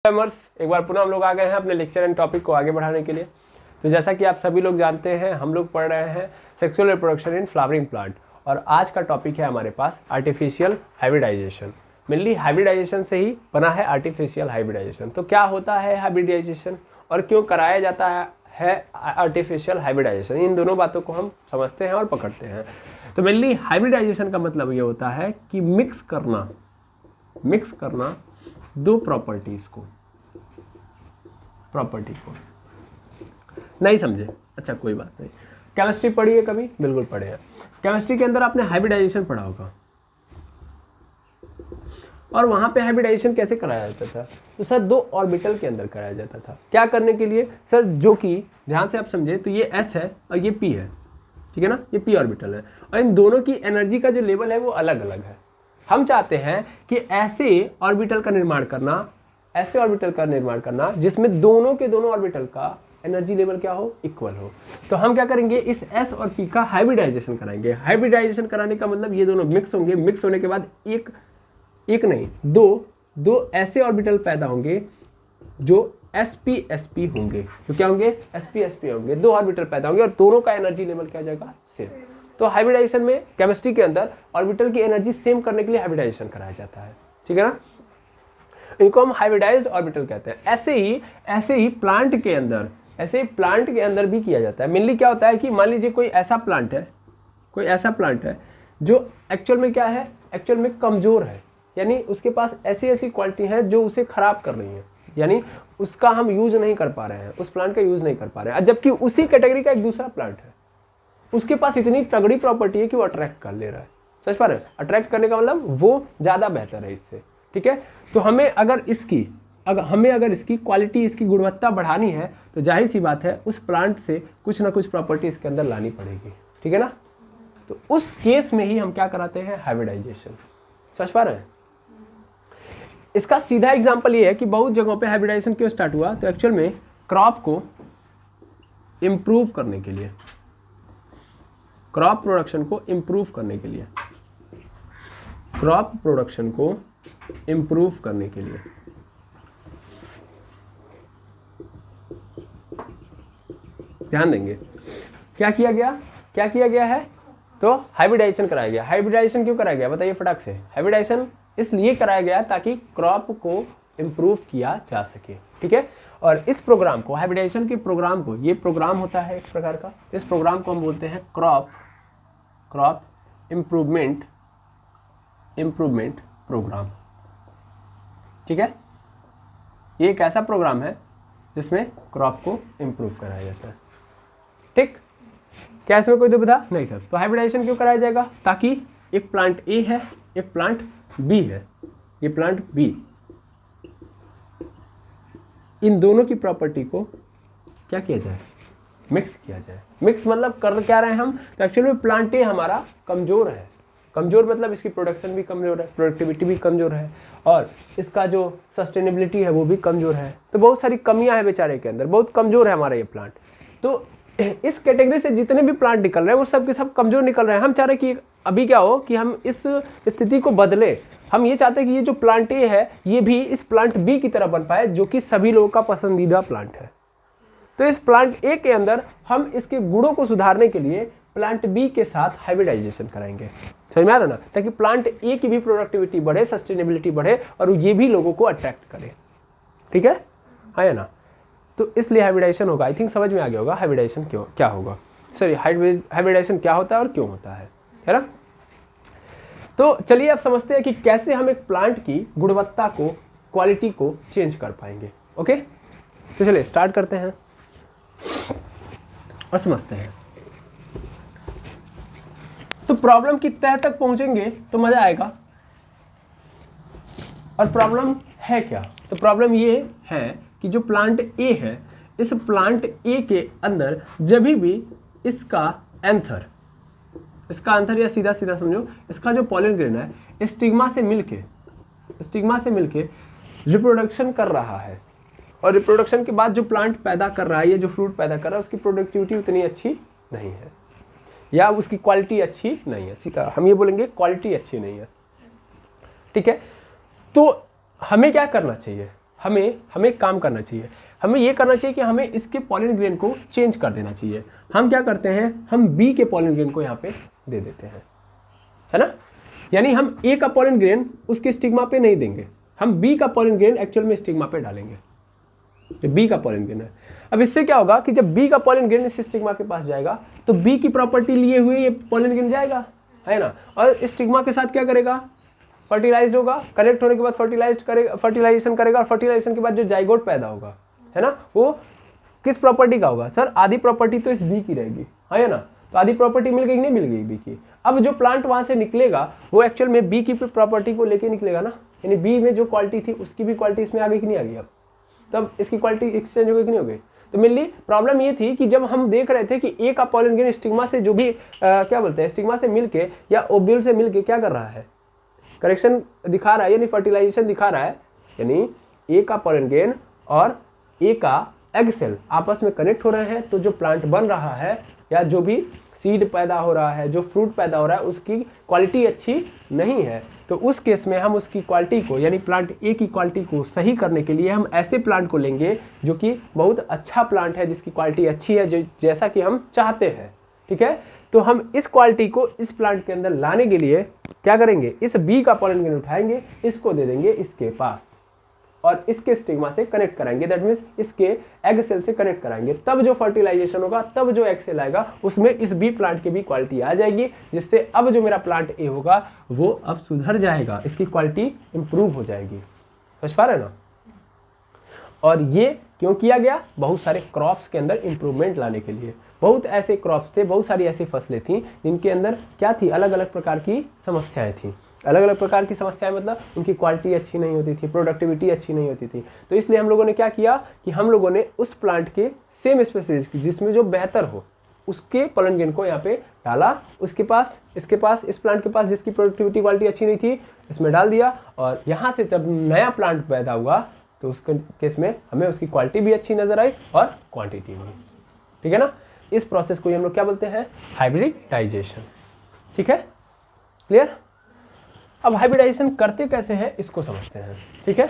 एक बार पुनः हम लोग आ गए हैं अपने लेक्चर एंड टॉपिक को आगे बढ़ाने के लिए। तो जैसा कि आप सभी लोग जानते हैं, हम लोग पढ़ रहे हैं sexual reproduction in flowering plant, और आज का टॉपिक है हमारे पास आर्टिफिशियल हाइब्रिडाइजेशन। मेनली हाइब्रिडाइजेशन से ही बना है आर्टिफिशियल हाइब्रिडाइजेशन। तो क्या होता है हाइब्रिडाइजेशन और क्यों कराया जाता है आर्टिफिशियल हाइब्रिडाइजेशन, इन दोनों बातों को हम समझते हैं और पकड़ते हैं। तो मेनली हाइब्रिडाइजेशन का मतलब ये होता है कि मिक्स करना दो प्रॉपर्टी को। नहीं समझे? अच्छा कोई बात नहीं। केमिस्ट्री पढ़ी है कभी? बिल्कुल पढ़े हैं। केमिस्ट्री के अंदर आपने हाइब्रिडाइजेशन पढ़ा होगा, और वहां पे हाइब्रिडाइजेशन कैसे कराया जाता था? तो सर दो ऑर्बिटल के अंदर कराया जाता था। क्या करने के लिए सर? जो कि ध्यान से आप समझे तो ये s है और ये p है, ठीक है ना, ये p ऑर्बिटल है, और इन दोनों की एनर्जी का जो लेवल है वो अलग अलग है। हम चाहते हैं कि ऐसे ऑर्बिटल का निर्माण करना जिसमें दोनों के दोनों ऑर्बिटल का एनर्जी लेवल क्या हो? इक्वल हो। तो हम क्या करेंगे? इस s और p का हाइब्रिडाइजेशन कराएंगे। हाइब्रिडाइजेशन कराने का मतलब ये दोनों मिक्स होंगे। मिक्स होने के बाद एक नहीं, दो ऐसे ऑर्बिटल पैदा होंगे जो sp होंगे। तो क्या होंगे? sp होंगे। दो ऑर्बिटल पैदा होंगे और दोनों का एनर्जी लेवल क्या जाएगा? सेम। तो हाइब्रिडाइजेशन में केमिस्ट्री के अंदर ऑर्बिटल की एनर्जी सेम करने के लिए हाइब्रिडाइजेशन कराया जाता है, ठीक है ना। इनको हम हाइब्रिडाइज्ड ऑर्बिटल कहते हैं। ऐसे ही प्लांट के अंदर भी किया जाता है। मेनली क्या होता है कि मान लीजिए कोई ऐसा प्लांट है जो एक्चुअल में क्या है? एक्चुअल में कमजोर है, यानी उसके पास ऐसी क्वालिटी है जो उसे खराब कर रही है, यानी उसका हम यूज नहीं कर पा रहे हैं, उस प्लांट का यूज नहीं कर पा रहे हैं। जबकि उसी कैटेगरी का एक दूसरा प्लांट है, उसके पास इतनी तगड़ी प्रॉपर्टी है कि वो अट्रैक्ट कर ले रहा है। समझ पा रहे हैं? अट्रैक्ट करने का मतलब वो ज्यादा बेहतर है इससे, ठीक है। तो हमें अगर इसकी क्वालिटी, इसकी गुणवत्ता बढ़ानी है तो जाहिर सी बात है उस प्लांट से कुछ ना कुछ प्रॉपर्टी इसके अंदर लानी पड़ेगी, ठीक है ना। तो उस केस में ही हम क्या कराते हैं? हाइब्रिडाइजेशन। समझ पा रहे हैं? इसका सीधा एग्जांपल ये है कि बहुत जगहों पे हाइब्रिडाइजेशन क्यों स्टार्ट हुआ? तो एक्चुअल में क्रॉप को इंप्रूव करने के लिए, क्रॉप प्रोडक्शन को इंप्रूव करने के लिए, ध्यान देंगे क्या किया गया है? तो हाइब्रिडाइजेशन कराया गया। हाइब्रिडाइजेशन क्यों कराया गया बताइए फटाक से? हाइब्रिडाइजेशन इसलिए कराया गया ताकि क्रॉप को इंप्रूव किया जा सके, ठीक है। और इस प्रोग्राम को, हाइब्रिडाइजेशन के प्रोग्राम को, ये प्रोग्राम होता है एक प्रकार का, इस प्रोग्राम को हम बोलते हैं क्रॉप इंप्रूवमेंट प्रोग्राम, ठीक है। ये एक ऐसा प्रोग्राम है जिसमें क्रॉप को इंप्रूव कराया जाता है, ठीक। क्या इसमें कोई दुविधा नहीं सर? तो हाइब्रिडाइजेशन क्यों कराया जाएगा? ताकि एक प्लांट ए है, एक प्लांट बी है, ये प्लांट बी, इन दोनों की प्रॉपर्टी को क्या किया जाए? मिक्स किया जाए। मिक्स मतलब कर क्या रहे हैं हम? तो एक्चुअली प्लांट ए हमारा कमजोर है। कमजोर मतलब इसकी प्रोडक्शन भी कमजोर है, प्रोडक्टिविटी भी कमजोर है, और इसका जो सस्टेनेबिलिटी है वो भी कमजोर है। तो बहुत सारी कमियां हैं बेचारे के अंदर, बहुत कमजोर है हमारा ये प्लांट। तो इस कैटेगरी से जितने भी प्लांट निकल रहे हैं वो सब के सब कमजोर निकल रहे हैं। हम चाह रहे हैं कि अभी क्या हो कि हम इस स्थिति को बदले। हम ये चाहते हैं कि ये जो प्लांट ए है ये भी इस प्लांट बी की तरह बन पाए, जो कि सभी लोगों का पसंदीदा प्लांट है। तो इस प्लांट ए के अंदर हम इसके गुणों को सुधारने के लिए प्लांट बी के साथ हाइब्रिडाइजेशन कराएंगे। समझ में आ रहा ना? ताकि प्लांट ए की भी प्रोडक्टिविटी बढ़े, सस्टेनेबिलिटी बढ़े, और ये भी लोगों को अट्रैक्ट करे, ठीक है, हाँ या ना। तो इसलिए हाइब्रिडाइजेशन होगा। आई थिंक समझ में आ गया होगा हाइब्रिडाइजेशन क्या होगा, सॉरी हाइब्रिडाइजेशन क्या होता है और क्यों होता है ना। तो चलिए अब समझते हैं कि कैसे हम एक प्लांट की गुणवत्ता को, क्वालिटी को चेंज कर पाएंगे। ओके, तो चलिए स्टार्ट करते हैं और समझते हैं। तो प्रॉब्लम की तह तक पहुंचेंगे तो मजा आएगा। और प्रॉब्लम है क्या? तो प्रॉब्लम ये है कि जो प्लांट ए है, इस प्लांट ए के अंदर जब भी इसका एंथर या सीधा समझो, इसका जो पॉलन ग्रेन है स्टिग्मा से मिलके रिप्रोडक्शन कर रहा है, और रिप्रोडक्शन के बाद जो प्लांट पैदा कर रहा है, ये जो फ्रूट पैदा कर रहा है, उसकी प्रोडक्टिविटी उतनी अच्छी नहीं है, या उसकी क्वालिटी अच्छी नहीं है। सीधा हम ये बोलेंगे क्वालिटी अच्छी नहीं है, ठीक है। तो हमें क्या करना चाहिए? हमें काम करना चाहिए। हमें ये करना चाहिए कि हमें इसके पॉलन ग्रेन को चेंज कर देना चाहिए। हम क्या करते हैं, हम बी के पॉलन ग्रेन को यहाँ पे दे देते हैं, है ना। यानी हम ए का पॉलन ग्रेन उसके स्टिग्मा पे नहीं देंगे, हम बी का पॉलन ग्रेन एक्चुअल में स्टिग्मा पे डालेंगे, जो बी का पॉलन ग्रेन है। अब इससे क्या होगा कि जब बी का पॉलन ग्रेन इस स्टिग्मा के पास जाएगा तो बी की प्रॉपर्टी लिए हुए ये पॉलन ग्रेन जाएगा, है ना, और स्टिग्मा के साथ क्या करेगा, फर्टिलाइज्ड होगा, कनेक्ट होने के बाद फर्टिलाइजेशन करेगा, और फर्टिलाइजेशन के बाद जो जाइगोट पैदा होगा, है ना, वो किस प्रॉपर्टी का होगा सर, आधी प्रॉपर्टी तो इस बी की रहेगी, है ना। तो आधी प्रॉपर्टी मिल गई कि नहीं मिल गई बी की। अब जो प्लांट वहां से निकलेगा वो एक्चुअल में बी की प्रॉपर्टी को लेके निकलेगा ना, यानी बी में जो क्वालिटी थी उसकी भी क्वालिटी इसमें आ गई कि नहीं आ गई। अब तब इसकी क्वालिटी एक्सचेंज हो गई कि नहीं हो गई। तो मेनली प्रॉब्लम ये थी कि जब हम देख रहे थे कि ए का पॉलन ग्रेन स्टिग्मा से जो भी क्या बोलते हैं, स्टिग्मा से मिलके या ओव्यूल से मिलके क्या कर रहा है, करेक्शन दिखा रहा है, यानी फर्टिलाइजेशन दिखा रहा है, यानी ए का पॉलन ग्रेन और ए का एग सेल आपस में कनेक्ट हो रहे हैं, तो जो प्लांट बन रहा है या जो भी सीड पैदा हो रहा है, जो फ्रूट पैदा हो रहा है, उसकी क्वालिटी अच्छी नहीं है। तो उस केस में हम उसकी क्वालिटी को, यानी प्लांट ए की क्वालिटी को सही करने के लिए हम ऐसे प्लांट को लेंगे जो कि बहुत अच्छा प्लांट है, जिसकी क्वालिटी अच्छी है, जो जैसा कि हम चाहते हैं, ठीक है। तो हम इस क्वालिटी को इस प्लांट के अंदर लाने के लिए क्या करेंगे, इस बी का पॉलन ग्रेन उठाएंगे, इसको दे देंगे इसके पास और इसके स्टिग्मा से कनेक्ट कराएंगे, दैट मीन्स इसके एग सेल से कनेक्ट कराएंगे। तब जो फर्टिलाइजेशन होगा, तब जो एग सेल आएगा, उसमें इस बी प्लांट की भी क्वालिटी आ जाएगी, जिससे अब जो मेरा प्लांट ए होगा वो अब सुधर जाएगा, इसकी क्वालिटी इंप्रूव हो जाएगी। समझ पा रहे ना। और ये क्यों किया गया, बहुत सारे क्रॉप्स के अंदर इंप्रूवमेंट लाने के लिए। बहुत ऐसे क्रॉप्स थे, बहुत सारी ऐसी फसलें थी जिनके अंदर क्या थी, अलग अलग प्रकार की समस्याएं थी। अलग अलग प्रकार की समस्याएं मतलब उनकी क्वालिटी अच्छी नहीं होती थी, प्रोडक्टिविटी अच्छी नहीं होती थी। तो इसलिए हम लोगों ने क्या किया कि हम लोगों ने उस प्लांट के सेम स्पेसीज जिसमें जो बेहतर हो उसके पॉलन ग्रेन को यहाँ पे डाला, उसके पास, इसके पास, इस प्लांट के पास जिसकी प्रोडक्टिविटी क्वालिटी अच्छी नहीं थी, इसमें डाल दिया। और यहाँ से जब नया प्लांट पैदा हुआ तो उस केस में हमें उसकी क्वालिटी भी अच्छी नजर आई और क्वांटिटी भी, ठीक है ना। इस प्रोसेस को हम लोग क्या बोलते हैं, हाइब्रिडाइजेशन, ठीक है, क्लियर। अब हाइब्रिडाइजेशन करते कैसे हैं इसको समझते हैं, ठीक है।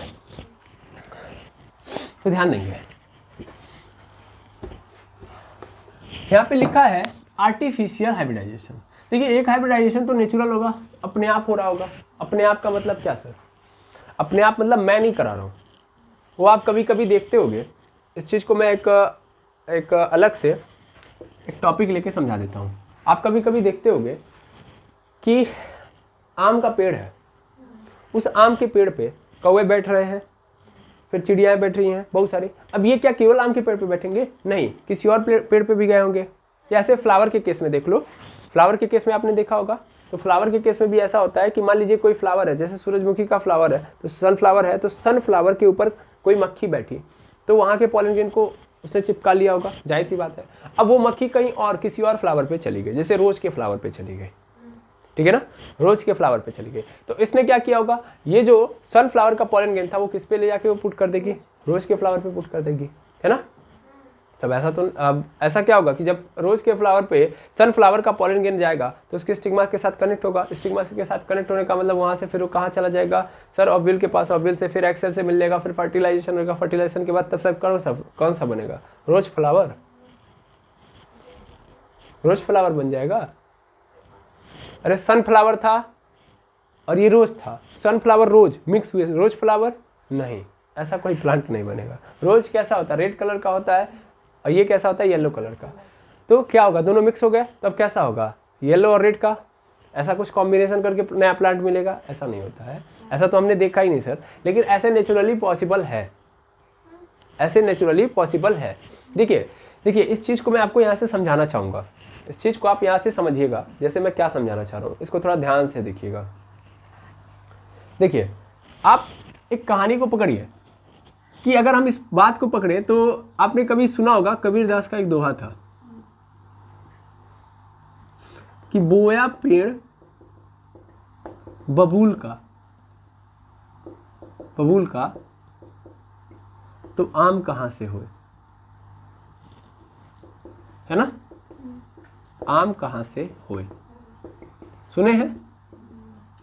तो ध्यान देंगे, यहाँ पे लिखा है आर्टिफिशियल हाइब्रिडाइजेशन। देखिए, एक हाइब्रिडाइजेशन तो नेचुरल होगा, अपने आप हो रहा होगा। अपने आप का मतलब क्या सर, अपने आप मतलब मैं नहीं करा रहा हूँ, वो आप कभी कभी देखते होगे। इस चीज़ को मैं एक अलग से एक टॉपिक लेके समझा देता हूँ। आप कभी कभी देखते होगे कि आम का पेड़ है, उस आम के पेड़ पे कौवे बैठ रहे हैं, फिर चिड़ियाएं बैठ रही हैं बहुत सारी। अब ये क्या केवल आम के पेड़ पे बैठेंगे, नहीं, किसी और पेड़ पे भी गए होंगे। या ऐसे फ्लावर के केस में देख लो, फ्लावर के केस में आपने देखा होगा, तो फ्लावर के केस में भी ऐसा होता है कि मान लीजिए कोई फ्लावर है, जैसे सूरजमुखी का फ्लावर है, तो सनफ्लावर है, तो सनफ्लावर के ऊपर कोई मक्खी बैठी, तो वहाँ के पॉलन ग्रेन को उसने चिपका लिया होगा, जाहिर सी बात है। अब वो मक्खी कहीं और किसी और फ्लावर पे चली गई, जैसे रोज के फ्लावर पे चली गई, ठीक है ना, रोज के फ्लावर पे चली गई, तो इसने क्या किया होगा, ये जो सनफ्लावर का पॉलन ग्रेन था वो किस पे ले जाके वो पुट कर देगी, रोज के फ्लावर पे पुट कर देगी, है ना। तब ऐसा तो अब ऐसा क्या होगा कि जब रोज के फ्लावर पे सनफ्लावर का पॉलन ग्रेन जाएगा तो उसके स्टिग्मा के साथ कनेक्ट होगा। स्टिग्मा के साथ कनेक्ट होने का मतलब वहां से फिर वो कहाँ चला जाएगा सर, ओव्यूल के पास, ओव्यूल से फिर एक्सेल से मिल जाएगा, फिर फर्टिलाइजेशन होगा, फर्टिलाइजेशन के बाद तब सर कौन सा बनेगा, रोज फ्लावर, रोज फ्लावर बन जाएगा। अरे सनफ्लावर था और ये रोज था, सनफ्लावर रोज मिक्स हुए रोज फ्लावर, नहीं, ऐसा कोई प्लांट नहीं बनेगा। रोज कैसा होता है, रेड कलर का होता है, और ये कैसा होता है, येलो कलर का। तो क्या होगा, दोनों मिक्स हो गए, तब कैसा होगा, येलो और रेड का, ऐसा कुछ कॉम्बिनेशन करके नया प्लांट मिलेगा, ऐसा नहीं होता है। ऐसा तो हमने देखा ही नहीं सर, लेकिन ऐसे नेचुरली पॉसिबल है, ऐसे नेचुरली पॉसिबल है। देखिए इस चीज़ को मैं आपको यहाँ से समझाना चाहूँगा, इस चीज़ को आप यहाँ से समझिएगा, जैसे मैं क्या समझाना चाह रहा हूँ, इसको थोड़ा ध्यान से देखिएगा। देखिए, आप एक कहानी को पकड़िए कि अगर हम इस बात को पकड़े तो आपने कभी सुना होगा, कबीरदास का एक दोहा था कि बोया पेड़ बबूल का तो आम कहाँ से होए, है ना, आम कहाँ से होए, सुने हैं,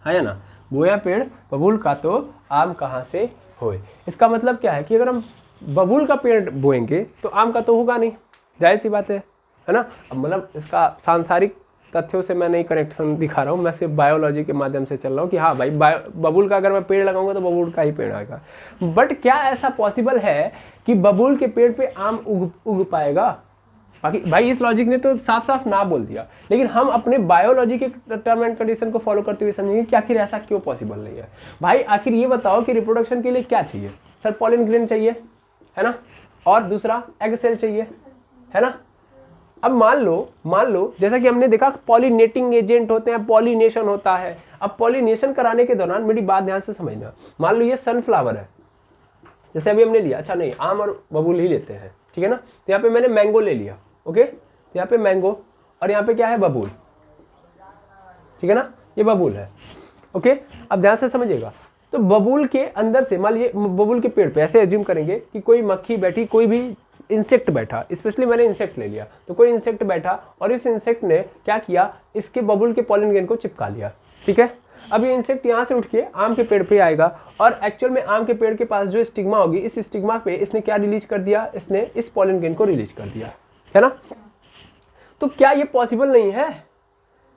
है ना, बोया पेड़ बबूल का तो आम कहाँ से होए। इसका मतलब क्या है कि अगर हम बबूल का पेड़ बोएंगे तो आम का तो होगा नहीं, जाहिर सी बात है ना। अब मतलब इसका सांसारिक तथ्यों से मैं नहीं कनेक्शन दिखा रहा हूँ, मैं सिर्फ बायोलॉजी के माध्यम से चल रहा हूँ कि हाँ भाई बबूल का अगर मैं पेड़ लगाऊंगा तो बबूल का ही पेड़ आएगा। बट क्या ऐसा पॉसिबल है कि बबूल के पेड़ पे आम उग पाएगा? बाकी भाई इस लॉजिक ने तो साफ साफ ना बोल दिया, लेकिन हम अपने बायोलॉजी के टर्म एंड कंडीशन को फॉलो करते हुए समझेंगे कि आखिर ऐसा क्यों पॉसिबल नहीं है। भाई आखिर ये बताओ कि रिप्रोडक्शन के लिए क्या चाहिए? सर पॉलिन ग्रेन चाहिए, है ना, और दूसरा एग सेल चाहिए, है ना। अब मान लो जैसा कि हमने देखा पॉलिनेटिंग एजेंट होते हैं, पॉलिनेशन होता है। अब पॉलिनेशन कराने के दौरान मेरी बात ध्यान से समझना, मान लो ये सनफ्लावर है, जैसे अभी हमने लिया, अच्छा नहीं आम और बबूल ही लेते हैं, ठीक है ना। तो यहाँ पे मैंने मैंगो ले लिया, ओके, तो यहाँ पे मैंगो और यहाँ पे क्या है, बबूल, ठीक है ना, ये बबूल है, ओके। अब ध्यान से समझिएगा, तो बबूल के अंदर से मान लीजिए बबूल के पेड़ पे ऐसे एज्यूम करेंगे कि कोई मक्खी बैठी, कोई भी इंसेक्ट बैठा, स्पेशली मैंने इंसेक्ट ले लिया, तो कोई इंसेक्ट बैठा और इस इंसेक्ट ने क्या किया, इसके बबूल के पॉलिन ग्रेन को चिपका लिया, ठीक है। अब ये इंसेक्ट यहाँ से उठ के आम के पेड़ पे आएगा और एक्चुअल में आम के पेड़ के पास जो स्टिग्मा होगी, इस स्टिग्मा पे इसने क्या रिलीज कर दिया, इसने इस पॉलिन ग्रेन को रिलीज कर दिया, है ना। तो क्या ये पॉसिबल नहीं है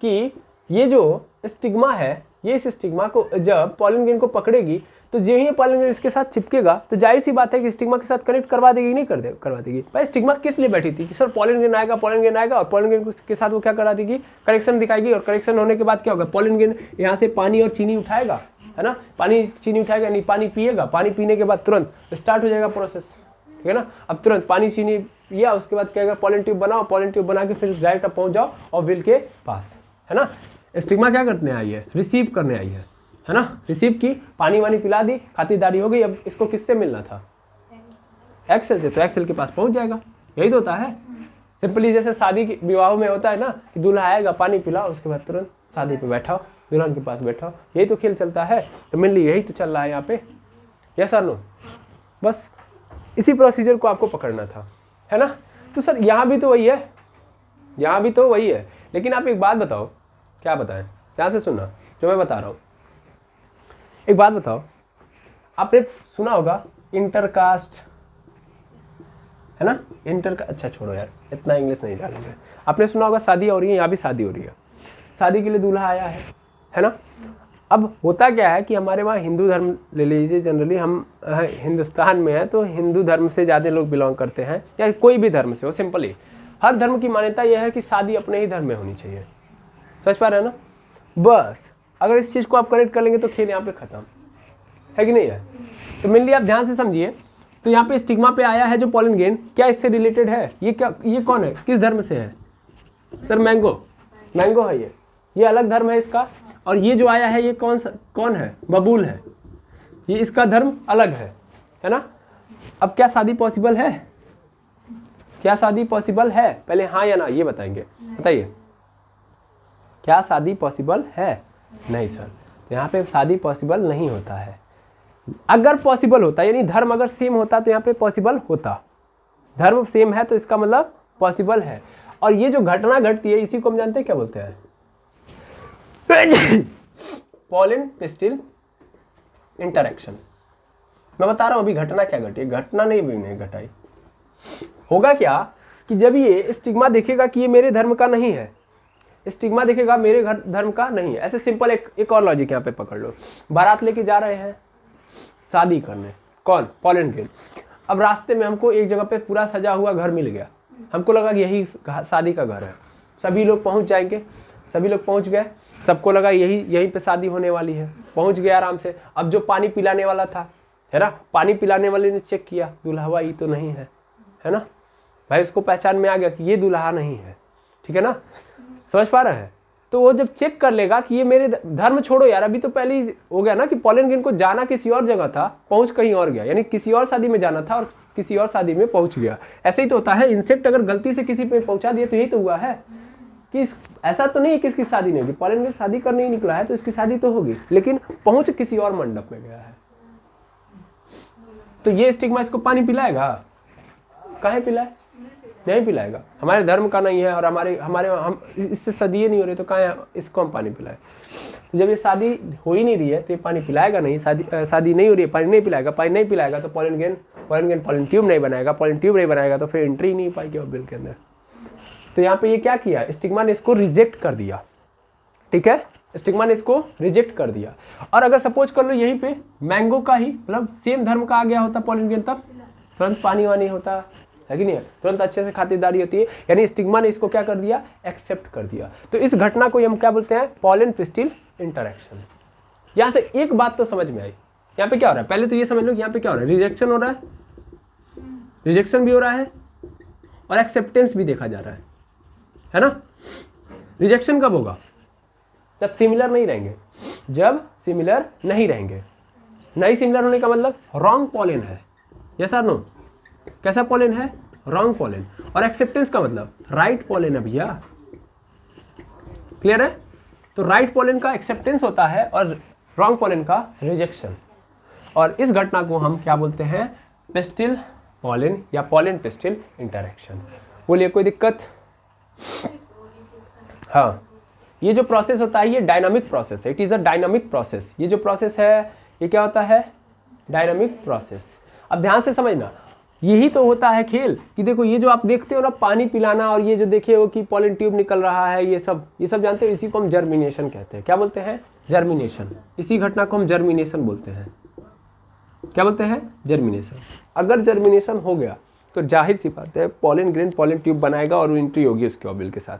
कि ये जो स्टिग्मा है, ये इस स्टिग्मा को जब पॉलिन ग्रेन को पकड़ेगी तो जो ही पॉलिन ग्रेन इसके साथ चिपकेगा तो जाहिर सी बात है कि स्टिग्मा के साथ कनेक्ट करवा देगी, नहीं करवा देगी। भाई स्टिग्मा किस लिए बैठी थी कि सर पॉलिन ग्रेन आएगा और पॉलिन ग्रेन के साथ वो क्या करा देगी, कनेक्शन दिखाएगी, और कनेक्शन होने के बाद क्या होगा, पॉलिन ग्रेन यहाँ से पानी और चीनी उठाएगा, है ना, पानी चीनी उठाएगा, नहीं पानी पिएगा, पानी पीने के बाद तुरंत स्टार्ट हो जाएगा प्रोसेस, ठीक है ना। अब तुरंत पानी चीनी पिया, उसके बाद क्या, पॉलिन ट्यूब बनाओ, पॉलिन ट्यूब बना के फिर डायरेक्ट पहुंच जाओ और विल के पास, है ना। स्टिग्मा क्या करने आई है, रिसीव करने आई है ना, रिसीव की, पानी वानी पिला दी, खातिरदारी हो गई। अब इसको किससे मिलना था, एक्सेल से, तो एक्सेल के पास पहुंच जाएगा, यही तो होता है सिंपली। जैसे शादी के विवाहों में होता है ना कि दूल्हा आएगा, पानी पिलाओ, उसके बाद तुरंत शादी पे बैठाओ, दुल्हन के पास बैठाओ, यही तो खेल चलता है। तो मेनली यही तो चल रहा है यहाँ पे, यस और नो, बस इसी प्रोसीजर को आपको पकड़ना था, है ना। तो सर यहाँ भी तो वही है, यहाँ भी तो वही है, लेकिन आप एक बात बताओ, क्या बताएं, ध्यान से सुनना जो मैं बता रहा हूँ। एक बात बताओ, आपने सुना होगा इंटरकास्ट, है ना, अच्छा छोड़ो यार, इतना इंग्लिश नहीं डालेंगे। आपने सुना होगा शादी हो रही है, यहाँ भी शादी हो रही है, शादी के लिए दूल्हा आया है ना। अब होता क्या है कि हमारे वहाँ हिंदू धर्म ले लीजिए, जनरली हम हिंदुस्तान में है तो हिंदू धर्म से ज़्यादा लोग बिलोंग करते हैं, या कोई भी धर्म से हो, सिंपली हर धर्म की मान्यता यह है कि शादी अपने ही धर्म में होनी चाहिए, समझ पा रहे हैं ना। बस अगर इस चीज़ को आप करेक्ट कर लेंगे तो खेल यहाँ पे खत्म है कि नहीं है। तो मेनली आप ध्यान से समझिए, तो यहाँ पे स्टिग्मा पे आया है जो पॉलिन ग्रेन, क्या इससे रिलेटेड है, ये कौन है, किस धर्म से है, सर मैंगो है, ये अलग धर्म है इसका, और ये जो आया है ये कौन है, बबूल है, ये इसका धर्म अलग है ना। अब क्या शादी पॉसिबल है, क्या शादी पॉसिबल है, पहले हाँ या ना ये बताएंगे, बताइए क्या शादी पॉसिबल है। नहीं सर, तो यहाँ पे शादी पॉसिबल नहीं होता है। अगर पॉसिबल होता यानी धर्म अगर सेम होता तो यहाँ पे पॉसिबल होता, धर्म सेम है तो इसका मतलब पॉसिबल है। और ये जो घटना घटती है इसी को हम जानते हैं क्या बोलते हैं, पॉलिन पिस्टिल इंटरेक्शन। मैं बता रहा हूं अभी घटना क्या घटी, घटना नहीं घटाई। होगा क्या कि जब ये स्टिग्मा देखेगा कि ये मेरे धर्म का नहीं है, स्टिग्मा देखेगा मेरे धर्म का नहीं है। ऐसे सिंपल एक और लॉजिक यहाँ पे पकड़ लो, बारात लेके जा रहे हैं शादी करने, कौन, पॉलिन ग्रेन। अब रास्ते में हमको एक जगह पे पूरा सजा हुआ घर मिल गया, हमको लगा कि यही शादी का घर है, सभी लोग पहुंच जाएंगे, सभी लोग पहुंच गए, सबको लगा यहीं पे शादी होने वाली है, पहुंच गया आराम से। अब जो पानी पिलाने वाला था, है ना, पानी पिलाने वाले ने चेक किया दुल्हवा ये तो नहीं है ना, भाई उसको पहचान में आ गया कि ये दुल्हा नहीं है, ठीक है ना, समझ पा रहे हैं। तो वो जब चेक कर लेगा कि ये मेरे धर्म छोड़ो यार, अभी तो पहले ही हो गया ना कि पॉलिन ग्रेन को जाना किसी और जगह था, पहुंच कहीं और गया, यानी किसी और शादी में जाना था और किसी और शादी में पहुंच गया। ऐसे ही तो होता है, इंसेक्ट अगर गलती से किसी पे पहुंचा दिया तो यही तो हुआ है कि ऐसा तो नहीं है कि इसकी शादी नहीं होगी, पॉलिन ग्रेन शादी करने ही निकला है तो इसकी शादी तो होगी, लेकिन पहुंच किसी और मंडप में गया है। तो ये स्टिग्मा इसको पानी पिलाएगा, काहे पिलाए, नहीं पिलाएगा, हमारे धर्म का नहीं है और हम इससे सदिये नहीं हो रहे तो कहाँ इसको हम पानी पिलाए। तो जब ये शादी हो ही नहीं रही है तो ये पानी पिलाएगा नहीं, शादी नहीं हो रही है, पानी नहीं पिलाएगा तो पॉलन ग्रेन पॉलन ट्यूब नहीं बनाएगा तो फिर एंट्री नहीं पाएगी ओव्यूल के अंदर। तो यहाँ पे ये क्या किया, स्टिग्मा ने इसको रिजेक्ट कर दिया, ठीक है, स्टिग्मा ने इसको रिजेक्ट कर दिया। और अगर सपोज कर लो यहीं पे मैंगो का ही मतलब सेम धर्म का आ गया होता पॉलन ग्रेन, तब तुरंत पानी वानी होता है कि नहीं, तुरंत अच्छे से खातिरदारी होती है। यानी स्टिग्मा ने इसको क्या कर दिया, एक्सेप्ट कर दिया। तो इस घटना को हम क्या बोलते हैं, पॉलन पिस्टिल इंटरेक्शन। यहाँ से एक बात तो समझ में आई, यहाँ पे क्या हो रहा है, पहले तो ये समझ लो यहाँ पे क्या हो रहा है, रिजेक्शन हो रहा है, रिजेक्शन भी हो रहा है और एक्सेप्टेंस भी देखा जा रहा है ना। रिजेक्शन कब होगा, जब सिमिलर नहीं रहेंगे, नहीं सिमिलर होने का मतलब रॉन्ग पॉलन है, यस और नो, कैसा पॉलन है, रॉन्ग पॉलन। और एक्सेप्टेंस का मतलब राइट पॉलन है भैया, क्लियर है। तो राइट पॉलन का एक्सेप्टेंस होता है और रॉन्ग पॉलन का रिजेक्शन। और इस घटना को हम क्या बोलते हैं, पिस्टिल पॉलन या पॉलन पिस्टिल इंटरेक्शन। बोलिए कोई दिक्कत। हाँ, ये जो प्रोसेस होता है ये डायनामिक प्रोसेस है, it is a dynamic process. ये जो प्रोसेस है ये क्या होता है, डायनामिक प्रोसेस। अब ध्यान से समझना, यही तो होता है खेल कि देखो ये जो आप देखते हो ना पानी पिलाना, और ये जो देखे हो कि पॉलन ट्यूब निकल रहा है, ये सब जानते हो, इसी को हम जर्मिनेशन कहते हैं। क्या बोलते हैं, जर्मिनेशन। इसी घटना को हम जर्मिनेशन बोलते हैं। क्या बोलते हैं, जर्मिनेशन। अगर जर्मिनेशन हो गया तो जाहिर सी बात है पॉलन ग्रेन पॉलन ट्यूब बनाएगा और एंट्री होगी उसके ओव्यूल के साथ।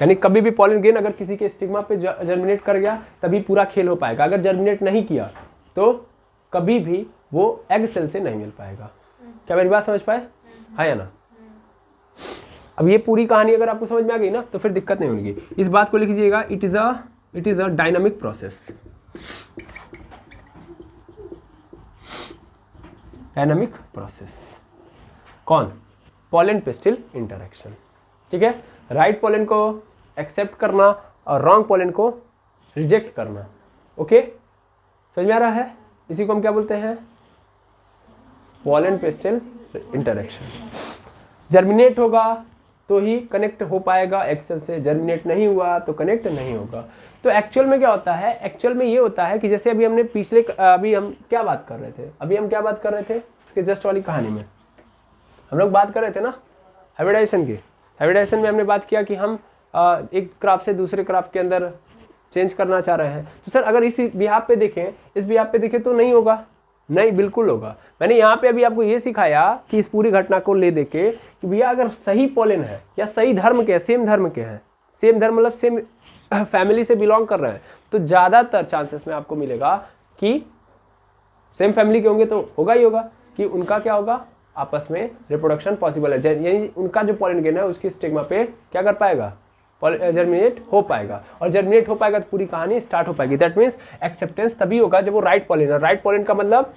यानी कभी भी पॉलन ग्रेन अगर किसी के स्टिग्मा पे जर्मिनेट कर गया तभी पूरा खेल हो पाएगा। अगर जर्मिनेट नहीं किया तो कभी भी वो एग सेल से नहीं मिल पाएगा। क्या मेरी बात समझ पाए, हाँ या ना। अब ये पूरी कहानी अगर आपको समझ में आ गई ना तो फिर दिक्कत नहीं होगी। इस बात को लिख लीजिएगा, it is a dynamic process, dynamic process. कौन, पॉलन पिस्टिल इंटरेक्शन, ठीक है। राइट पॉलन को एक्सेप्ट करना और रॉन्ग पॉलन को रिजेक्ट करना। ओके, समझ में आ रहा है। इसी को हम क्या बोलते हैं, पॉलन पिस्टिल इंटरेक्शन। जर्मिनेट होगा तो ही कनेक्ट हो पाएगा एक्सेल से, जर्मिनेट नहीं हुआ तो कनेक्ट नहीं होगा। तो एक्चुअल में क्या होता है, एक्चुअल में ये होता है कि जैसे अभी हमने अभी हम क्या बात कर रहे थे, इसके जस्ट वाली कहानी में हम लोग बात कर रहे थे ना हाइब्रिडाइजेशन की। हाइब्रिडाइजेशन में हमने बात किया कि हम एक क्रॉप से दूसरे क्रॉप के अंदर चेंज करना चाह रहे हैं। तो सर अगर इस बिहाफ पे देखें तो नहीं होगा, नहीं बिल्कुल होगा। मैंने यहाँ पे अभी आपको ये सिखाया कि इस पूरी घटना को ले देके कि भैया अगर सही पॉलन है या सही धर्म के, सेम धर्म के हैं, सेम धर्म मतलब सेम फैमिली से बिलोंग कर रहे हैं, तो ज़्यादातर चांसेस में आपको मिलेगा कि सेम फैमिली के होंगे तो होगा ही होगा कि उनका क्या होगा, आपस में रिप्रोडक्शन पॉसिबल है। यानी उनका जो पॉलन ग्रेन है उसकी स्टिग्मा पे क्या कर पाएगा, जर्मिनेट हो पाएगा। और जर्मिनेट हो पाएगा तो पूरी कहानी स्टार्ट हो पाएगी। दैट मीन्स एक्सेप्टेंस तभी होगा जब वो राइट पॉलन है। राइट पॉलन का मतलब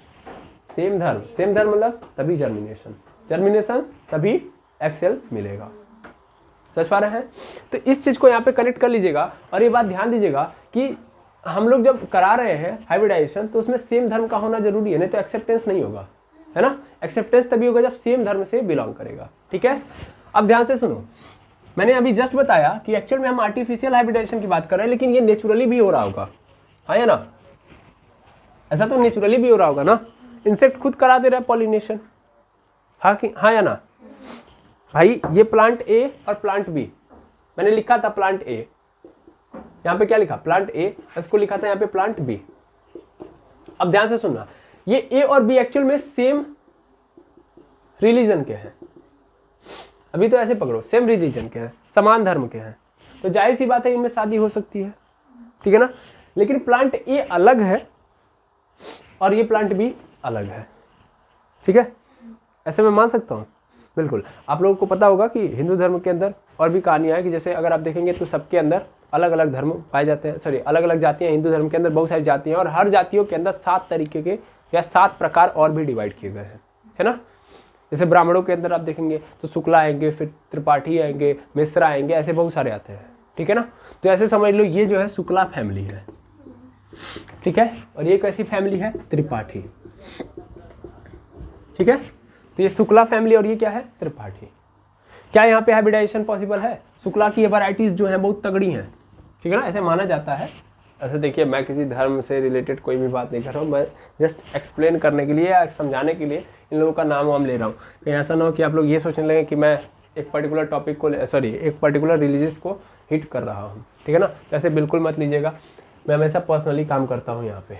सेम धर्म मतलब तभी जर्मिनेशन तभी एक्सेल मिलेगा। समझ पा रहे हैं। तो इस चीज को यहाँ पे कनेक्ट कर लीजिएगा। और ये बात ध्यान दीजिएगा कि हम लोग जब करा रहे हैं हाइब्रिडाइजेशन तो उसमें सेम धर्म का होना जरूरी है, नहीं तो एक्सेप्टेंस नहीं होगा, है ना। एक्सेप्टेंस तभी होगा जब सेम धर्म से बिलोंग करेगा, ठीक है। अब ध्यान से सुनो, मैंने अभी जस्ट बताया कि एक्चुअल में हम आर्टिफिशियल हाइब्रिडाइजेशन की बात कर रहे हैं, लेकिन ये नेचुरली भी हो रहा होगा, हाँ या ना। ऐसा तो नेचुरली भी हो रहा होगा ना, इंसेक्ट खुद करा दे रहा है पॉलिनेशन, हाँ या ना। भाई ये प्लांट ए और प्लांट बी, मैंने लिखा था प्लांट ए, यहाँ पे क्या लिखा, प्लांट ए, इसको लिखा था यहाँ पे प्लांट बी। अब ध्यान से सुनना, ये ए और बी एक्चुअल में सेम रिलीजन के हैं। अभी तो ऐसे पकड़ो, सेम रिलीजन के हैं, समान धर्म के हैं, तो जाहिर सी बात है इनमें शादी हो सकती है, ठीक है ना। लेकिन प्लांट ए अलग है और ये प्लांट बी अलग है, ठीक है। ऐसे मैं मान सकता हूँ, बिल्कुल। आप लोगों को पता होगा कि हिंदू धर्म के अंदर और भी कहानियां हैं कि जैसे अगर आप देखेंगे तो सबके अंदर अलग अलग धर्म पाए जाते हैं, सॉरी अलग अलग जातियां। हिंदू धर्म के अंदर बहुत सारी जातियां और हर जातियों के अंदर 7 तरीके के या 7 प्रकार और भी डिवाइड किए गए हैं, है ना। जैसे ब्राह्मणों के अंदर आप देखेंगे तो शुक्ला आएंगे, फिर त्रिपाठी आएंगे, मिश्रा आएंगे, ऐसे बहुत सारे आते हैं, ठीक है ना। तो ऐसे समझ लो ये जो है शुक्ला फैमिली है, ठीक है, और ये कैसी फैमिली है, त्रिपाठी, ठीक है। तो ये शुक्ला फैमिली और ये क्या है, त्रिपाठी। क्या यहाँ पे हाइब्रिडाइजेशन पॉसिबल है? शुक्ला की वैरायटीज जो है बहुत तगड़ी हैं, ठीक है ना, ऐसे माना जाता है। ऐसे देखिए मैं किसी धर्म से रिलेटेड कोई भी बात नहीं कर रहा हूँ, मैं जस्ट एक्सप्लेन करने के लिए या समझाने के लिए इन लोगों का नाम वाम ले रहा हूँ। कहीं ऐसा ना हो कि आप लोग ये सोचने लगे कि मैं एक पर्टिकुलर टॉपिक को एक पर्टिकुलर रिलीजियस को हिट कर रहा हूँ, ठीक है ना। ऐसे बिल्कुल मत लीजिएगा, मैं हमेशा पर्सनली काम करता हूँ यहाँ पे,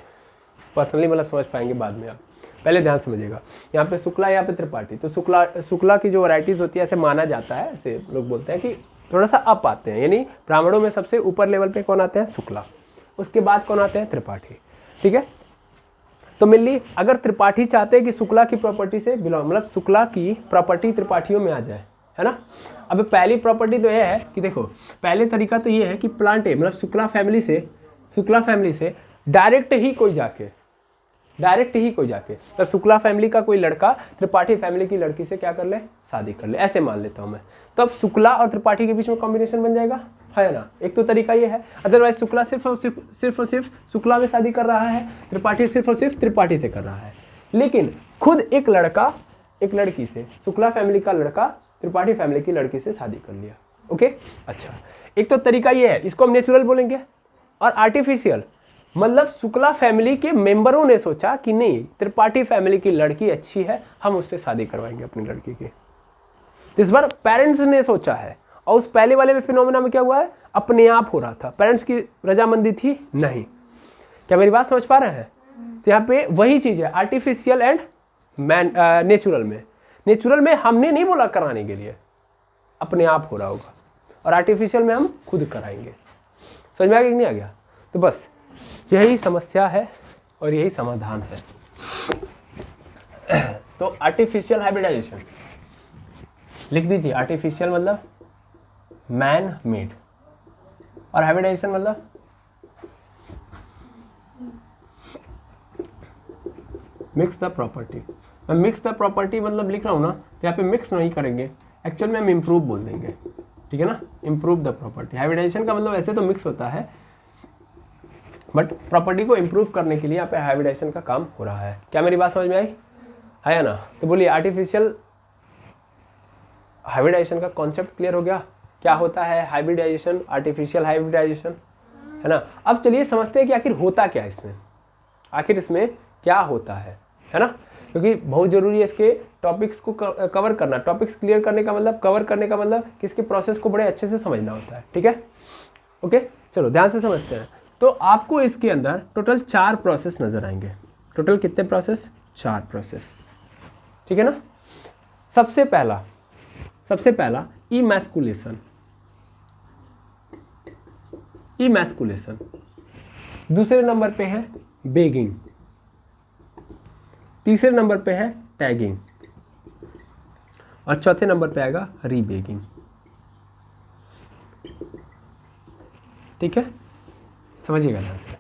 पर्सनली मतलब समझ पाएंगे बाद में आप, पहले ध्यान समझिएगा। यहाँ पे शुक्ला, यहाँ पे त्रिपाठी। तो शुक्ला की जो वैरायटीज होती है ऐसे माना जाता है, ऐसे लोग बोलते हैं कि थोड़ा सा अप आते हैं, यानी ब्राह्मणों में सबसे ऊपर लेवल पे कौन आते हैं? शुक्ला। उसके बाद कौन आते हैं? त्रिपाठी, ठीक है। तो मिली अगर त्रिपाठी चाहते हैं कि शुक्ला की प्रॉपर्टी से बिलोंग, मतलब शुक्ला की प्रॉपर्टी त्रिपाठियों में आ जाए, है ना। अब पहली प्रॉपर्टी तो यह है कि देखो, पहले तरीका तो ये है कि प्लांट ए मतलब शुक्ला फैमिली से डायरेक्ट ही कोई जाके तो शुक्ला फैमिली का कोई लड़का त्रिपाठी फैमिली की लड़की से क्या कर ले? शादी कर ले, ऐसे मान लेता हूं मैं। तो अब शुक्ला और त्रिपाठी के बीच में कॉम्बिनेशन बन जाएगा, है ना। एक तो तरीका ये है। अदरवाइज शुक्ला सिर्फ और सिर्फ शुक्ला में शादी कर रहा है, त्रिपाठी सिर्फ और सिर्फ त्रिपाठी से कर रहा है। लेकिन खुद एक लड़का एक लड़की से, शुक्ला फैमिली का लड़का त्रिपाठी फैमिली की लड़की से शादी कर लिया। ओके, अच्छा, एक तो तरीका ये है, इसको हम नेचुरल बोलेंगे। और आर्टिफिशियल मतलब शुक्ला फैमिली के मेंबरों ने सोचा कि नहीं, त्रिपाठी फैमिली की लड़की अच्छी है, हम उससे शादी करवाएंगे अपनी लड़की की। इस बार पेरेंट्स ने सोचा है, और उस पहले वाले में फिनोमेना में क्या हुआ है? अपने आप हो रहा था, पेरेंट्स की रजामंदी थी नहीं। क्या मेरी बात समझ पा रहे हैं? तो यहाँ पे वही चीज है, आर्टिफिशियल एंड नेचुरल में हमने नहीं बोला कराने के लिए, अपने आप हो रहा होगा। और आर्टिफिशियल में हम खुद कराएंगे। समझ में आ गया कि नहीं आ गया? तो बस यही समस्या है और यही समाधान है। तो आर्टिफिशियल हाइब्रिडाइजेशन लिख दीजिए। आर्टिफिशियल मतलब मैन मेड, और हाइब्रिडाइजेशन मतलब मिक्स द प्रॉपर्टी। मैं मिक्स द प्रॉपर्टी मतलब लिख रहा हूँ ना, तो यहाँ पे मिक्स नहीं करेंगे, एक्चुअल में हम इम्प्रूव बोल देंगे, ठीक है ना। Improve the property. हाइब्रिडाइजेशन का मतलब ऐसे तो मिक्स होता है, बट प्रॉपर्टी को इम्प्रूव करने के लिए यहाँ पे हाइब्रिडाइजेशन का काम हो रहा है। क्या मेरी बात समझ में आई है ना? तो बोलिए, आर्टिफिशियल हाइब्रिडाइजेशन का कॉन्सेप्ट क्लियर हो गया, क्या होता है हाइब्रिडाइजेशन, आर्टिफिशियल हाइब्रिडाइजेशन, है ना। अब चलिए समझते हैं कि आखिर होता क्या इसमें, आखिर इसमें क्या होता है ना। क्योंकि बहुत जरूरी है इसके टॉपिक्स को कवर करना। टॉपिक्स क्लियर करने का मतलब, कवर करने का मतलब कि इसके प्रोसेस को बड़े अच्छे से समझना होता है, ठीक है। ओके, चलो ध्यान से समझते हैं। तो आपको इसके अंदर टोटल 4 प्रोसेस नजर आएंगे। टोटल कितने प्रोसेस? 4 प्रोसेस, ठीक है ना। सबसे पहला इमैस्कुलेशन। दूसरे नंबर पे है बेगिंग, तीसरे नंबर पे है टैगिंग, और चौथे नंबर पे आएगा रीबेगिंग, ठीक है। समझिएगा ध्यान से।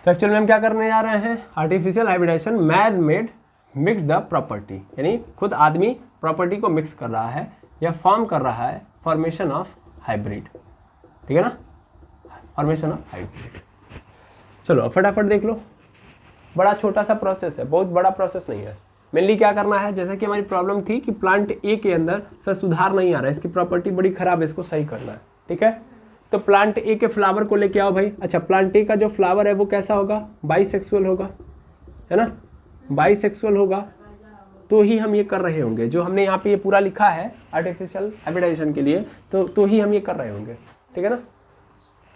तो एक्चुअल में हम क्या करने जा रहे हैं? Artificial hybridization, man made mix the property, यानी खुद आदमी प्रॉपर्टी को मिक्स कर रहा है या फॉर्म कर रहा है, फॉर्मेशन ऑफ हाइब्रिड, ठीक है ना, फॉर्मेशन ऑफ हाइब्रिड। चलो फटाफट देख लो, बड़ा छोटा सा प्रोसेस है, बहुत बड़ा प्रोसेस नहीं है। मेनली क्या करना है, जैसे कि हमारी प्रॉब्लम थी कि प्लांट ए के अंदर सर सुधार नहीं आ रहा है, इसकी प्रॉपर्टी बड़ी खराब है, इसको सही करना है, ठीक है। तो प्लांट ए के फ्लावर को लेके आओ भाई। अच्छा, प्लांट ए का जो फ्लावर है वो कैसा होगा? बाइसेक्सुअल होगा, है ना, बाइसेक्सुअल होगा, तो ही हम ये कर रहे होंगे। जो हमने यहाँ पे ये पूरा लिखा है आर्टिफिशियल हाइब्रिडाइजेशन के लिए, तो ही हम ये कर रहे होंगे, ठीक है ना।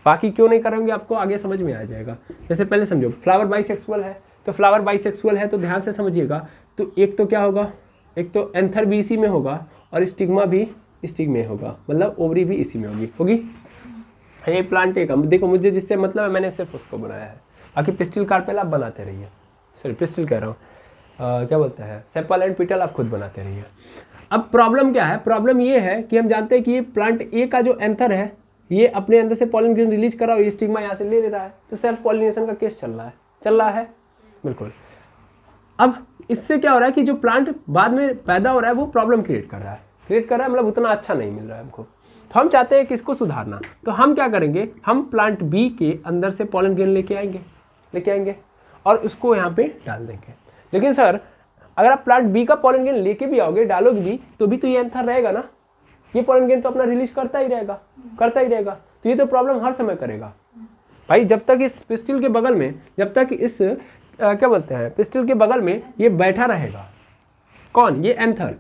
बाकी क्यों नहीं कर रहे होंगे आपको आगे समझ में आ जाएगा। जैसे पहले समझो, फ्लावर बाइसेक्सुअल है, तो फ्लावर बाइसेक्सुअल है तो ध्यान से समझिएगा। तो एक तो क्या होगा, एक तो एंथर भी इसी में होगा और स्टिग्मा भी इसी में होगा, मतलब ओवरी भी इसी में होगी। ये प्लांट एक, देखो मुझे जिससे मतलब है मैंने सिर्फ उसको बनाया है, बाकी पिस्टिल कार्पेल आप बनाते रहिए, सॉरी पिस्टिल कह रहा हूँ, क्या बोलते हैं, सेपल एंड पिटल आप खुद बनाते रहिए। अब प्रॉब्लम क्या है? प्रॉब्लम ये है कि हम जानते हैं कि ये प्लांट ए का जो एंथर है ये अपने अंदर से पॉलन ग्रेन रिलीज कर रहा है, ये स्टिग्मा यहाँ से ले रहा है, तो सेल्फ पॉलिनेशन का केस चल रहा है बिल्कुल। अब इससे क्या हो रहा है कि जो प्लांट बाद में पैदा हो रहा है वो प्रॉब्लम क्रिएट कर रहा है, मतलब उतना अच्छा नहीं मिल रहा है हमको। तो हम चाहते हैं कि इसको सुधारना, तो हम क्या करेंगे, हम प्लांट बी के अंदर से पॉलन ग्रेन लेके आएंगे और उसको यहाँ पे डाल देंगे। लेकिन सर अगर आप प्लांट बी का पॉलन ग्रेन लेके भी आओगे, डालोगे भी, तो भी तो ये एंथर रहेगा ना, ये पॉलन ग्रेन तो अपना रिलीज करता ही रहेगा। तो ये तो प्रॉब्लम हर समय करेगा भाई। जब तक इस पिस्टल के बगल में, जब तक इस क्या बोलते हैं, पिस्टल के बगल में ये बैठा रहेगा, कौन, ये एंथर,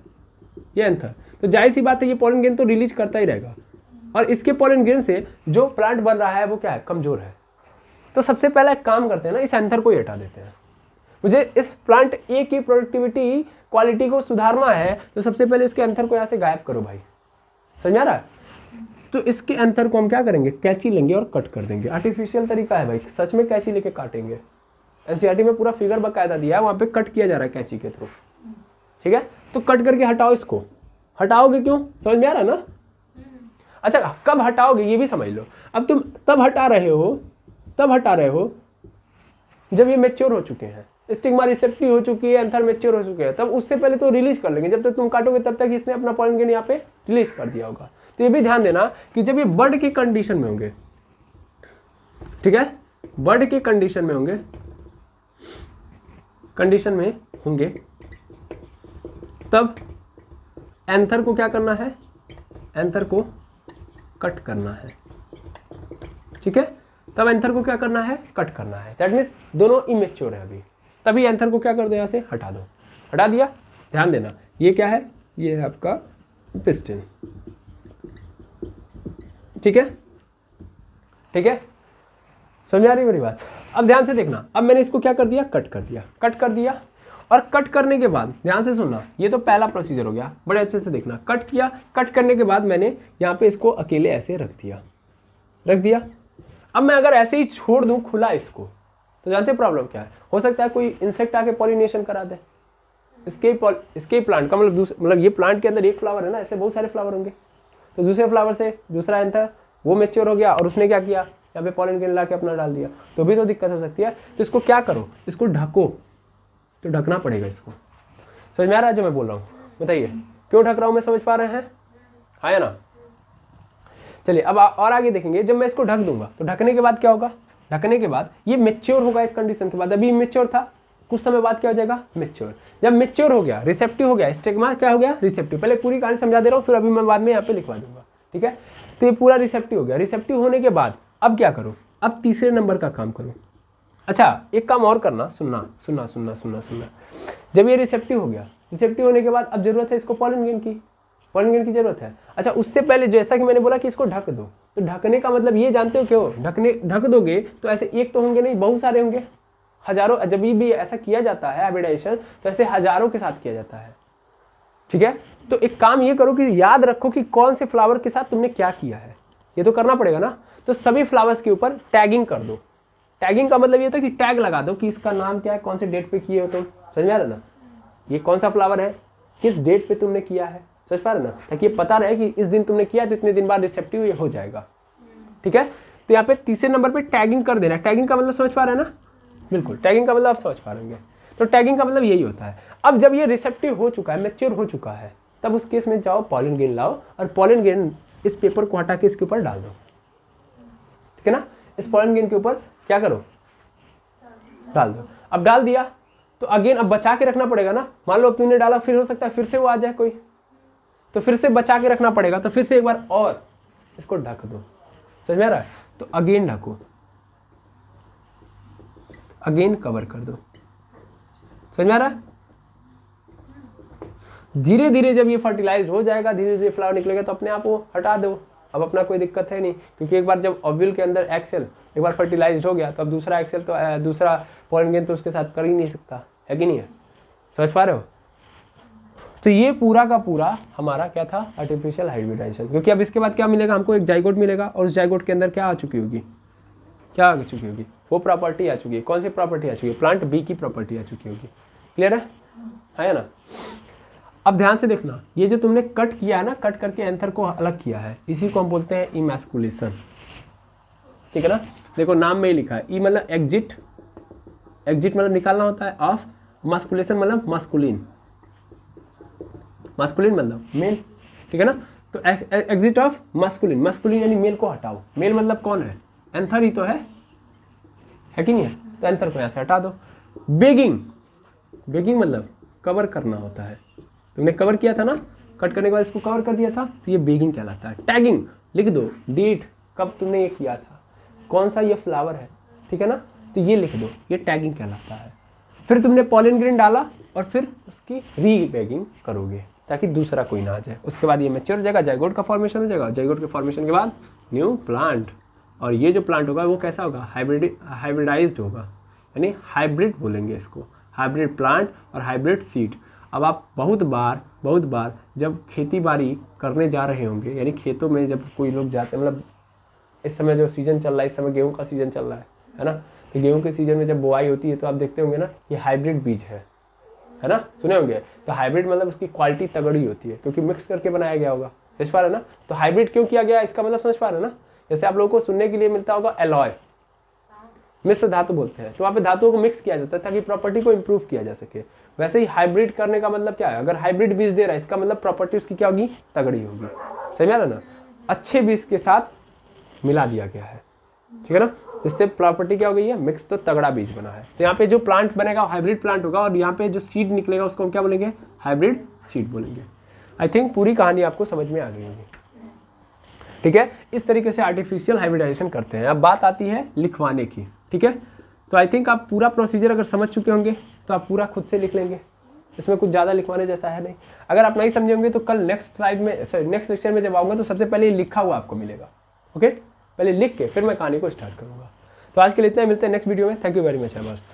ये एंथर, तो जाहिर सी बात है ये पॉलन ग्रेन तो रिलीज करता ही रहेगा, और इसके पॉलन ग्रेन से जो प्लांट बन रहा है वो क्या है, कमजोर है। तो सबसे पहला एक काम करते हैं ना, इस एंथर को ही हटा देते हैं। मुझे इस प्लांट ए की प्रोडक्टिविटी क्वालिटी को सुधारना है, तो सबसे पहले इसके एंथर को यहाँ से गायब करो भाई, समझ में आ रहा है। तो इसके एंथर को हम क्या करेंगे, कैंची लेंगे और कट कर देंगे। आर्टिफिशियल तरीका है भाई, सच में कैंची लेके काटेंगे। एनसीईआरटी में पूरा फिगर बकायदा दिया है, वहाँ पे कट किया जा रहा है कैंची के थ्रू, ठीक है। तो कट करके हटाओ इसको, हटाओगे क्यों, समझ में आ रहा है ना। अच्छा कब हटाओगे ये भी समझ लो। अब तुम तब हटा रहे हो, तब हटा रहे हो जब ये मैच्योर हो चुके हैं, स्टिग्मा रिसेप्टिव हो चुकी है, एंथर मैच्योर हो चुके हैं, तब उससे पहले तो रिलीज कर लेंगे। जब तक तुम काटोगे तब तक इसने अपना पॉलन ग्रेन यहाँ पे रिलीज कर दिया होगा। तो ये भी ध्यान देना कि जब ये बर्ड की कंडीशन में होंगे, ठीक है, बर्ड की कंडीशन में होंगे, कंडीशन में होंगे, तब एंथर को क्या करना है, एंथर को कट करना है, ठीक है। तब एंथर को क्या करना है, कट करना है। दैट मीन्स दोनों इमेच्योर है अभी, तभी एंथर को क्या कर दो, यहाँ से हटा दो, हटा दिया। ध्यान देना ये क्या है, ये है आपका पिस्टन, ठीक है, ठीक है, समझ आ रही मेरी बात। अब ध्यान से देखना, अब मैंने इसको क्या कर दिया, कट कर दिया, कट कर दिया। और कट करने के बाद ध्यान से सुनना, ये तो पहला प्रोसीजर हो गया, बड़े अच्छे से देखना। कट किया, कट करने के बाद मैंने यहाँ पे इसको अकेले ऐसे रख दिया, रख दिया। अब मैं अगर ऐसे ही छोड़ दूं खुला इसको, तो जानते हैं प्रॉब्लम क्या है, हो सकता है कोई इंसेक्ट आके पॉलिनेशन करा दे इसके प्लांट का, मतलब ये प्लांट के अंदर एक फ्लावर है ना, ऐसे बहुत सारे फ्लावर होंगे, तो दूसरे फ्लावर से दूसरा एंथर वो मैच्योर हो गया और उसने क्या किया, यहाँ पे पॉलन ग्रेन ला के अपना डाल दिया, तो भी तो दिक्कत हो सकती है। तो इसको क्या करो, इसको ढको, तो ढकना पड़ेगा इसको। समझ में आ रहा है जो मैं बोल रहा हूँ, बताइए क्यों ढक रहा हूँ मैं, समझ पा रहे हैं, आया ना। चलिए अब और आगे देखेंगे। जब मैं इसको ढक दूंगा तो ढकने के बाद क्या होगा, ढकने के बाद ये मैच्योर होगा एक कंडीशन के बाद, अभी मैच्योर था, कुछ समय बाद क्या हो जाएगा, मैच्योर। जब मैच्योर हो गया, रिसेप्टिव हो गया, स्टिग्मा क्या हो गया, रिसेप्टिव। पहले पूरी कहानी समझा दे रहा हूँ, फिर अभी मैं बाद में यहाँ पे लिखवा दूंगा, ठीक है। तो ये पूरा रिसेप्टिव हो गया। रिसेप्टिव होने के बाद अब क्या करो, अब तीसरे नंबर का काम करो। अच्छा एक काम और करना, सुनना सुनना सुनना सुनना सुनना। जब ये रिसेप्टिव हो गया, रिसेप्टिव होने के बाद अब जरूरत है इसको पॉलन ग्रेन की, पॉलन ग्रेन की जरूरत है। अच्छा उससे पहले जैसा कि मैंने बोला कि इसको ढक दो, तो ढकने का मतलब ये जानते हो क्यों, ढक दोगे तो ऐसे एक तो होंगे नहीं, बहुत सारे होंगे, हजारों। जब भी ऐसा किया जाता है हाइब्रिडाइजेशन, तो ऐसे हजारों के साथ किया जाता है, ठीक है। तो एक काम ये करो कि याद रखो कि कौन से फ्लावर के साथ तुमने क्या किया है, ये तो करना पड़ेगा ना। तो सभी फ्लावर्स के ऊपर टैगिंग कर दो। टैगिंग का मतलब ये होता है कि टैग लगा दो कि इसका नाम क्या है, कौन से डेट पे किए हो तुम, समझ में आ रहा ना, ये कौन सा फ्लावर है, किस डेट पे तुमने किया है, समझ पा रहे ना, ताकि ये पता रहे कि इस दिन तुमने किया तो इतने दिन बाद रिसेप्टिव ये हो जाएगा, ठीक है। तो यहाँ पे तीसरे नंबर पे टैगिंग कर देना। टैगिंग का मतलब समझ पा रहे हैं ना, बिल्कुल टैगिंग का मतलब आप समझ पा रहे होंगे। तो टैगिंग का मतलब यही होता है। अब जब ये रिसेप्टिव हो चुका है, मैच्योर हो चुका है, तब उस केस में जाओ पॉलन ग्रेन लाओ और पॉलन ग्रेन इस पेपर को हटा के इसके ऊपर डाल दो, ठीक है ना। इस पॉलन ग्रेन के ऊपर क्या करो, डाल दो। अब डाल दिया तो अगेन अब बचा के रखना पड़ेगा ना। मान लो अब तूने डाला, फिर हो सकता है फिर से वो आ जाए कोई, तो फिर से बचा के रखना पड़ेगा। तो फिर से एक बार और इसको ढक दो, समझ में आ रहा है। तो अगेन ढको, अगेन कवर कर दो, समझ में आ रहा है। धीरे धीरे जब ये फर्टिलाइज हो जाएगा, धीरे धीरे फ्लावर निकलेगा, तो अपने आप वो हटा दो। अब अपना कोई दिक्कत है नहीं, क्योंकि एक बार जब ओव्यूल के अंदर एक्सेल एक बार फर्टिलाइज हो गया, तो अब दूसरा एक्सेल तो दूसरा पॉलन ग्रेन तो उसके साथ कर ही नहीं सकता है कि नहीं है, समझ पा रहे हो। तो ये पूरा का पूरा हमारा क्या था, आर्टिफिशियल हाइब्रिडाइजेशन। क्योंकि अब इसके बाद क्या मिलेगा हमको, एक जाइगोट मिलेगा, और उस जाइगोट के अंदर क्या आ चुकी होगी, क्या आ चुकी होगी, वो प्रॉपर्टी आ चुकी है। कौन सी प्रॉपर्टी आ चुकी है, प्लांट बी की प्रॉपर्टी आ चुकी होगी। क्लियर है ना। अब ध्यान से देखना, ये जो तुमने कट किया है ना, कट करके एंथर को अलग किया है, इसी को हम बोलते हैं इमैस्कुलेशन, ठीक है ना। देखो नाम में ही लिखा है, ई मतलब एग्जिट, एग्जिट मतलब निकालना होता है, ऑफ मास्कुलेशन मतलब मास्कुलिन, मास्कुलिन मतलब मेल, ठीक है ना। तो एग्जिट ऑफ मास्कुलिन, मास्कुलिन यानी मेल को हटाओ। मेल मतलब कौन है, एंथर ही तो है कि नहीं है। तो एंथर को यहाँ से हटा दो। बेगिंग, बेगिंग मतलब कवर करना होता है। तुमने कवर किया था ना, कट करने के बाद इसको कवर कर दिया था, तो ये बेगिंग कहलाता है। टैगिंग लिख दो, डेट कब तुमने ये किया था, कौन सा ये फ्लावर है, ठीक है ना, तो ये लिख दो, ये टैगिंग कहलाता है। फिर तुमने पॉलन ग्रेन डाला और फिर उसकी रीबैगिंग करोगे ताकि दूसरा कोई ना आ जाए। उसके बाद ये मैच्योर हो जाएगा, जाइगोट का फॉर्मेशन हो जाएगा, जाइगोट के फॉर्मेशन के बाद न्यू प्लांट, और ये जो प्लांट होगा वो कैसा होगा, हाइब्रिडाइज्ड होगा, यानी हाइब्रिड बोलेंगे इसको, हाइब्रिड प्लांट और हाइब्रिड सीड। अब आप बहुत बार जब खेती बाड़ी करने जा रहे होंगे, यानी खेतों में जब कोई लोग जाते हैं, मतलब इस समय जो सीजन चल रहा है, इस समय गेहूं का सीजन चल रहा है ना, तो गेहूं के सीजन में जब बुआई होती है तो आप देखते होंगे ना ये हाइब्रिड बीज है ना, सुने होंगे। तो हाइब्रिड मतलब उसकी क्वालिटी तगड़ी होती है क्योंकि मिक्स करके बनाया गया होगा, समझ पा रहे ना। तो हाइब्रिड क्यों किया गया इसका मतलब समझ पा रहे ना। जैसे आप लोगों को सुनने के लिए मिलता होगा एलॉय, मिश्र धातु बोलते हैं, तो वहाँ पे धातुओं को मिक्स किया जाता है ताकि प्रॉपर्टी को इंप्रूव किया जा सके। वैसे ही हाइब्रिड करने का मतलब क्या है, अगर हाइब्रिड बीज दे रहा है इसका मतलब प्रॉपर्टी उसकी क्या होगी, तगड़ी होगी, समझ में आ रहा ना, अच्छे बीज के साथ मिला दिया गया है, ठीक है ना, जिससे प्रॉपर्टी क्या हो गई है, मिक्स, तो तगड़ा बीज बना है। तो यहाँ पे जो प्लांट बनेगा हाइब्रिड प्लांट होगा, और यहाँ पे जो सीड निकलेगा उसको हम क्या बोलेंगे, हाइब्रिड सीड बोलेंगे। आई थिंक पूरी कहानी आपको समझ में आ गई होगी, ठीक है। इस तरीके से आर्टिफिशियल हाइब्रिडाइजेशन करते हैं। अब बात आती है लिखवाने की, ठीक है। तो आई थिंक आप पूरा प्रोसीजर अगर समझ चुके होंगे तो आप पूरा खुद से लिख लेंगे, इसमें कुछ ज़्यादा लिखवाने जैसा है नहीं। अगर आप नहीं समझे होंगे तो कल नेक्स्ट स्लाइड में, नेक्स्ट लेक्चर में जब आऊँगा तो सबसे पहले ये लिखा हुआ आपको मिलेगा, ओके। पहले लिख के फिर मैं कहानी को स्टार्ट करूँगा। तो आज के लिए इतना, मिलते हैं नेक्स्ट वीडियो में। Thank you very much एमर्स।